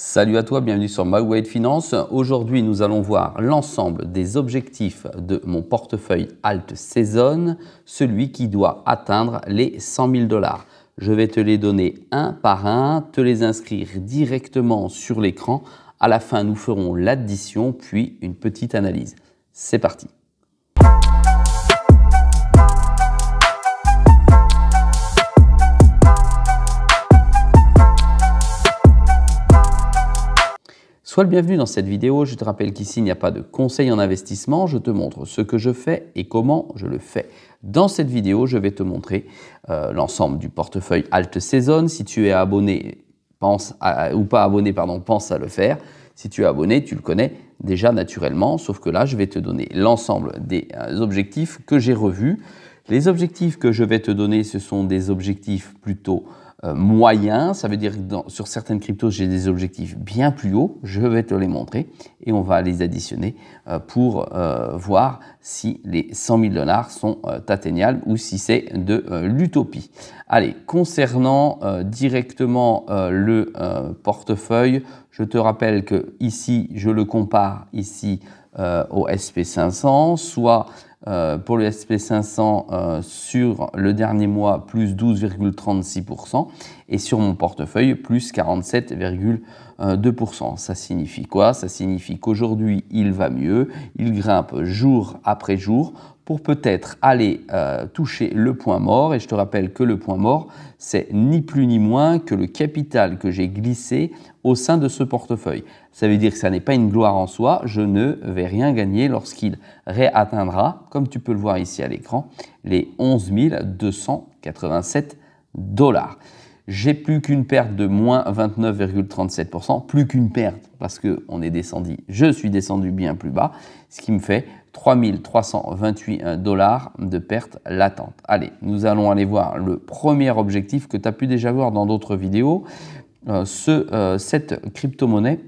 Salut à toi, bienvenue sur MyWay Finance. Aujourd'hui, nous allons voir l'ensemble des objectifs de mon portefeuille Alt Season, celui qui doit atteindre les 100 000 $. Je vais te les donner un par un, te les inscrire directement sur l'écran. À la fin, nous ferons l'addition puis une petite analyse. C'est parti. Sois le bienvenu dans cette vidéo. Je te rappelle qu'ici, il n'y a pas de conseil en investissement. Je te montre ce que je fais et comment je le fais. Dans cette vidéo, je vais te montrer l'ensemble du portefeuille Alt Season. Si tu es abonné, pense à le faire. Si tu es abonné, tu le connais déjà naturellement. Sauf que là, je vais te donner l'ensemble des objectifs que j'ai revus. Les objectifs que je vais te donner, ce sont des objectifs plutôt moyen, ça veut dire que sur certaines cryptos, j'ai des objectifs bien plus hauts. Je vais te les montrer et on va les additionner pour voir si les 100 000 $ sont atteignables ou si c'est de l'utopie. Allez, concernant directement le portefeuille, je te rappelle que ici, je le compare ici au SP500, soit pour le SP500 sur le dernier mois plus 12,36% et sur mon portefeuille plus 47,2%. Ça signifie quoi? Ça signifie qu'aujourd'hui il va mieux, il grimpe jour après jour pour peut-être aller toucher le point mort. Et je te rappelle que le point mort, c'est ni plus ni moins que le capital que j'ai glissé au sein de ce portefeuille. Ça veut dire que ça n'est pas une gloire en soi, je ne vais rien gagner lorsqu'il réatteindra, comme tu peux le voir ici à l'écran, les 11 287 $. J'ai plus qu'une perte de moins 29,37%, plus qu'une perte parce que je suis descendu bien plus bas, ce qui me fait 3 328 $ de perte latente. Allez, nous allons aller voir le premier objectif que tu as pu déjà voir dans d'autres vidéos. Cette crypto-monnaie,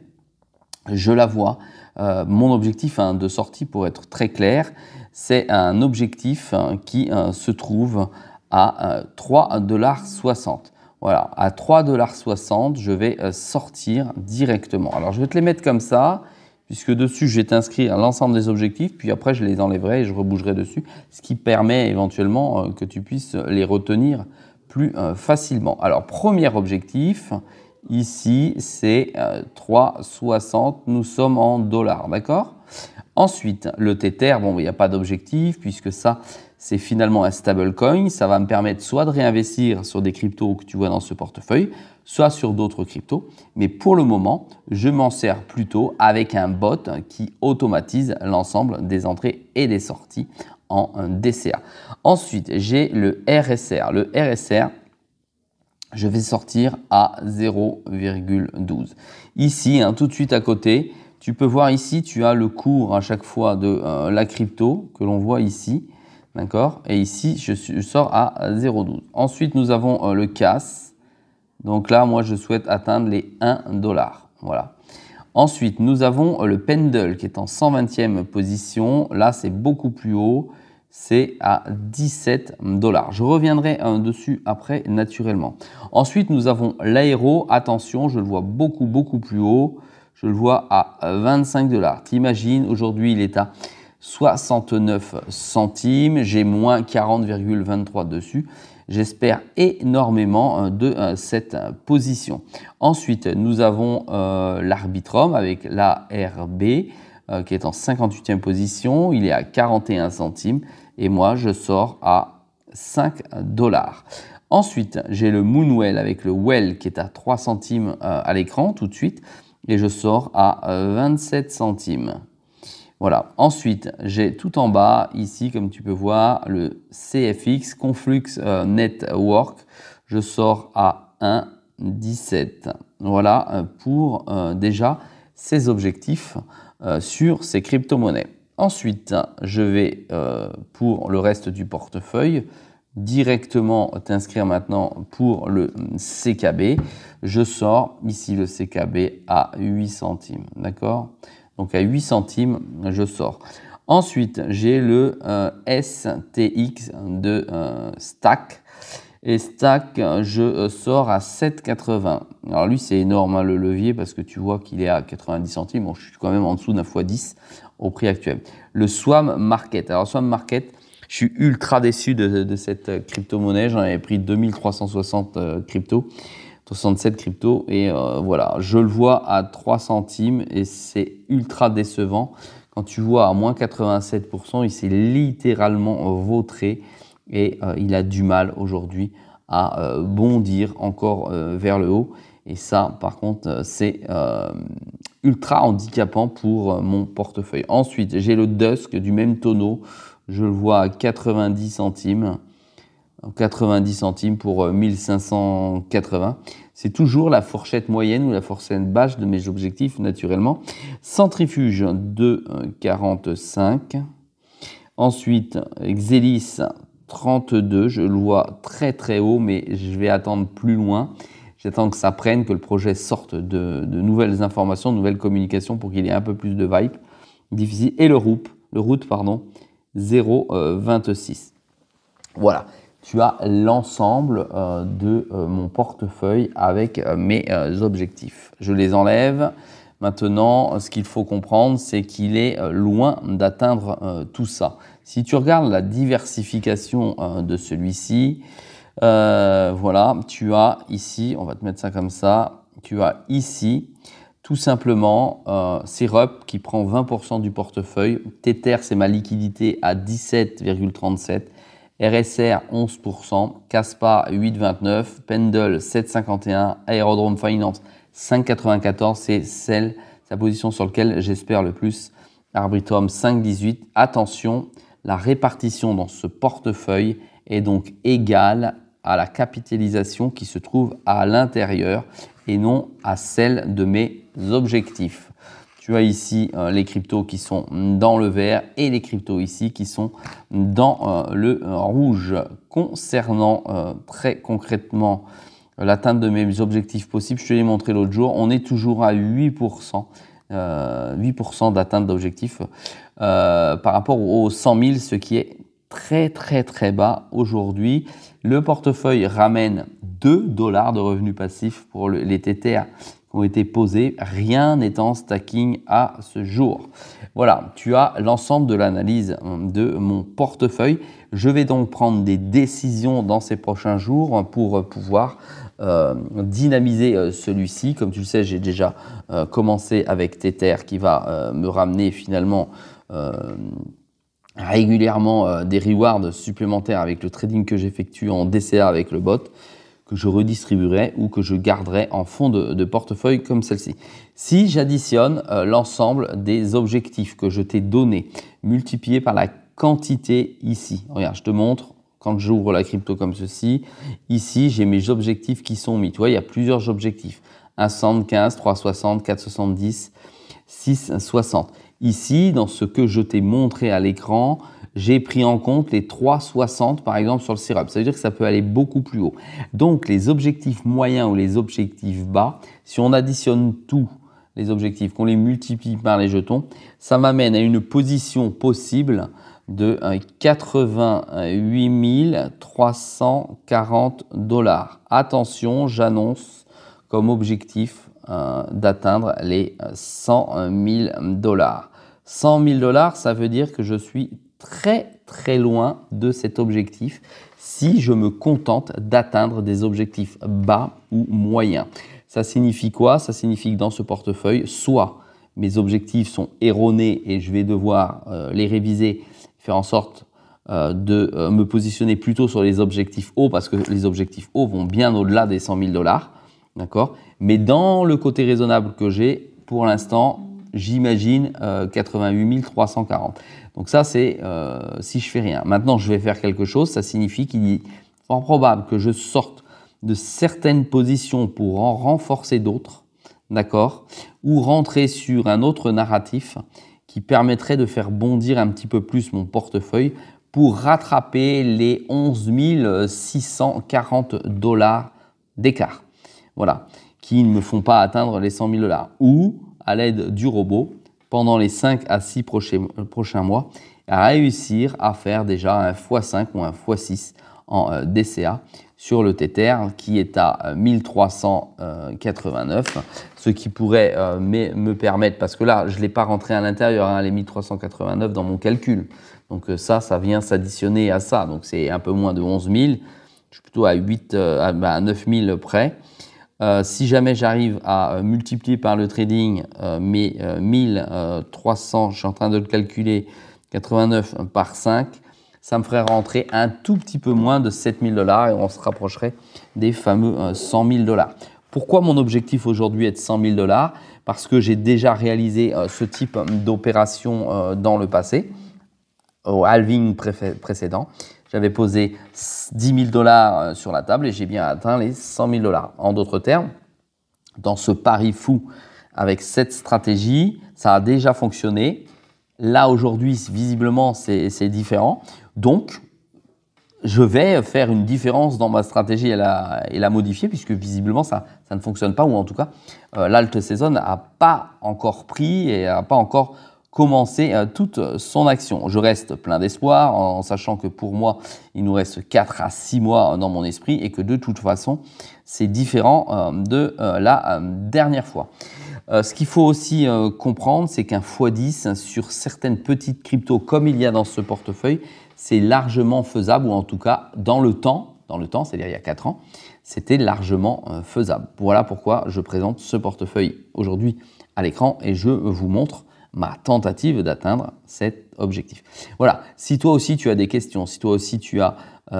je la vois. Mon objectif de sortie, pour être très clair, c'est un objectif qui se trouve à 3,60 $. Voilà, à 3,60 $, je vais sortir directement. Alors, je vais te les mettre comme ça, puisque dessus, je vais t'inscrire l'ensemble des objectifs, puis après, je les enlèverai et je rebougerai dessus, ce qui permet éventuellement que tu puisses les retenir plus facilement. Alors, premier objectif, ici, c'est 3,60 $. Nous sommes en dollars, d'accord? Ensuite, le Tether, bon, il n'y a pas d'objectif, puisque ça, c'est finalement un stablecoin. Ça va me permettre soit de réinvestir sur des cryptos que tu vois dans ce portefeuille, soit sur d'autres cryptos. Mais pour le moment, je m'en sers plutôt avec un bot qui automatise l'ensemble des entrées et des sorties en DCA. Ensuite, j'ai le RSR. Le RSR, je vais sortir à 0,12. Ici, tout de suite à côté, tu peux voir ici, tu as le cours à chaque fois de la crypto que l'on voit ici. D'accord? Et ici, je sors à 0,12. Ensuite, nous avons le CAS. Donc là, moi, je souhaite atteindre les 1 $. Voilà. Ensuite, nous avons le Pendle qui est en 120e position. Là, c'est beaucoup plus haut. C'est à 17 $. Je reviendrai dessus après naturellement. Ensuite, nous avons l'aéro. Attention, je le vois beaucoup plus haut. Je le vois à 25 $. T'imagines, aujourd'hui, il est à 69 centimes. J'ai moins 40,23 dessus. J'espère énormément de cette position. Ensuite, nous avons l'Arbitrum avec l'ARB qui est en 58e position. Il est à 41 centimes. Et moi, je sors à 5 $. Ensuite, j'ai le Moonwell avec le Well qui est à 3 centimes à l'écran tout de suite. Et je sors à 27 centimes. Voilà. Ensuite, j'ai tout en bas, ici, comme tu peux voir, le CFX, Conflux Network. Je sors à 1,17. Voilà pour déjà ces objectifs sur ces crypto-monnaies. Ensuite, je vais, pour le reste du portefeuille, directement t'inscrire maintenant pour le CKB. Je sors ici le CKB à 8 centimes. D'accord? Donc à 8 centimes, je sors. Ensuite, j'ai le STX de Stack. Et stack, je sors à 7,80. Alors lui, c'est énorme, hein, le levier, parce que tu vois qu'il est à 90 centimes. Bon, je suis quand même en dessous d'un x10 au prix actuel. Le Swarm Market. Alors, Swarm Market, je suis ultra déçu de cette crypto-monnaie. J'en avais pris 2360 crypto, 67 crypto. Et voilà, je le vois à 3 centimes et c'est ultra décevant. Quand tu vois à moins 87%, il s'est littéralement vautré. Et il a du mal aujourd'hui à bondir encore vers le haut. Et ça, par contre, c'est ultra handicapant pour mon portefeuille. Ensuite, j'ai le Dusk du même tonneau. Je le vois à 90 centimes. 90 centimes pour 1580. C'est toujours la fourchette moyenne ou la fourchette basse de mes objectifs, naturellement. Centrifuge de 45. Ensuite, Xelis 32, je le vois très très haut, mais je vais attendre plus loin. J'attends que ça prenne, que le projet sorte de nouvelles informations, de nouvelles communications pour qu'il y ait un peu plus de vibe. Difficile. Et le route, pardon, 0,26. Voilà, tu as l'ensemble de mon portefeuille avec mes objectifs. Je les enlève. Maintenant, ce qu'il faut comprendre, c'est qu'il est loin d'atteindre tout ça. Si tu regardes la diversification de celui-ci, voilà, tu as ici, on va te mettre ça comme ça, tu as ici tout simplement Syrup qui prend 20% du portefeuille, Tether c'est ma liquidité à 17,37, RSR 11%, Caspar 8,29, Pendle 7,51, Aerodrome Finance 5,94, c'est sa position sur laquelle j'espère le plus. Arbitrum 5,18. Attention, la répartition dans ce portefeuille est donc égale à la capitalisation qui se trouve à l'intérieur et non à celle de mes objectifs. Tu as ici les cryptos qui sont dans le vert et les cryptos ici qui sont dans le rouge. Concernant très concrètement l'atteinte de mes objectifs possibles, je te l'ai montré l'autre jour, on est toujours à 8%, 8% d'atteinte d'objectifs par rapport aux 100 000, ce qui est très très très bas aujourd'hui. Le portefeuille ramène 2 $ de revenus passifs pour les Tether qui ont été posés. Rien n'est en stacking à ce jour. Voilà, tu as l'ensemble de l'analyse de mon portefeuille. Je vais donc prendre des décisions dans ces prochains jours pour pouvoir dynamiser celui-ci. Comme tu le sais, j'ai déjà commencé avec Tether qui va me ramener finalement régulièrement des rewards supplémentaires avec le trading que j'effectue en DCA avec le bot, que je redistribuerai ou que je garderai en fond de portefeuille comme celle-ci. Si j'additionne l'ensemble des objectifs que je t'ai donnés, multipliés par la quantité ici, regarde, je te montre, quand j'ouvre la crypto comme ceci, ici j'ai mes objectifs qui sont mis. Tu vois, il y a plusieurs objectifs, 1,75, 3,60, 4,70, 6,60. Ici, dans ce que je t'ai montré à l'écran, j'ai pris en compte les 3,60 par exemple sur le Syrup. Ça veut dire que ça peut aller beaucoup plus haut. Donc, les objectifs moyens ou les objectifs bas, si on additionne tous les objectifs, qu'on les multiplie par les jetons, ça m'amène à une position possible de 88 340 $. Attention, j'annonce comme objectif d'atteindre les 100 000 $. 100 000 $, ça veut dire que je suis très très loin de cet objectif si je me contente d'atteindre des objectifs bas ou moyens. Ça signifie quoi? Ça signifie que dans ce portefeuille, soit mes objectifs sont erronés et je vais devoir les réviser, faire en sorte de me positionner plutôt sur les objectifs hauts parce que les objectifs hauts vont bien au-delà des 100 000 $. D'accord? Mais dans le côté raisonnable que j'ai, pour l'instant, j'imagine 88 340. Donc ça, c'est si je fais rien. Maintenant, je vais faire quelque chose. Ça signifie qu'il est fort probable que je sorte de certaines positions pour en renforcer d'autres, d'accord? Ou rentrer sur un autre narratif qui permettrait de faire bondir un petit peu plus mon portefeuille pour rattraper les 11 640 $ d'écart. Voilà, qui ne me font pas atteindre les 100 000 $. Ou, à l'aide du robot, pendant les 5 à 6 prochains mois, à réussir à faire déjà un x5 ou un x6 en DCA sur le Tether qui est à 1389, ce qui pourrait me permettre, parce que là je ne l'ai pas rentré à l'intérieur, hein, les 1389 dans mon calcul, donc ça vient s'additionner à ça, donc c'est un peu moins de 11 000, je suis plutôt à 9 000 près. Si jamais j'arrive à multiplier par le trading mes 1300, je suis en train de le calculer, 89 par 5, ça me ferait rentrer un tout petit peu moins de 7 000 $ et on se rapprocherait des fameux 100 000 $. Pourquoi mon objectif aujourd'hui est de 100 000 $? Parce que j'ai déjà réalisé ce type d'opération dans le passé, au halving précédent. J'avais posé 10 000 $ sur la table et j'ai bien atteint les 100 000 $. En d'autres termes, dans ce pari fou avec cette stratégie, ça a déjà fonctionné. Là, aujourd'hui, visiblement, c'est différent. Donc, je vais faire une différence dans ma stratégie et la modifier, puisque visiblement, ça ne fonctionne pas, ou en tout cas, l'alt season n'a pas encore pris et n'a pas encore commencé toute son action. Je reste plein d'espoir, en sachant que pour moi, il nous reste 4 à 6 mois dans mon esprit, et que de toute façon, c'est différent de la dernière fois. Ce qu'il faut aussi comprendre, c'est qu'un x10 sur certaines petites cryptos, comme il y a dans ce portefeuille, c'est largement faisable, ou en tout cas dans le temps, c'est-à-dire il y a 4 ans, c'était largement faisable. Voilà pourquoi je présente ce portefeuille aujourd'hui à l'écran et je vous montre ma tentative d'atteindre cet objectif. Voilà, si toi aussi tu as des questions, si toi aussi tu as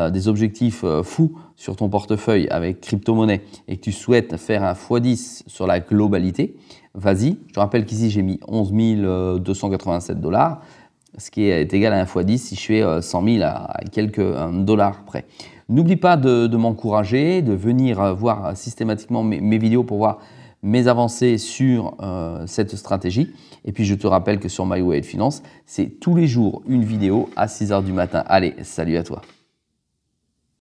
des objectifs fous sur ton portefeuille avec crypto-monnaie et que tu souhaites faire un x10 sur la globalité, vas-y. Je te rappelle qu'ici j'ai mis 11 287 $, ce qui est égal à un x10 si je fais 100 000 à quelques dollars près. N'oublie pas de m'encourager, de venir voir systématiquement mes vidéos pour voir mes avancées sur cette stratégie. Et puis je te rappelle que sur My Way Finance, c'est tous les jours une vidéo à 6 h du matin. Allez, salut à toi.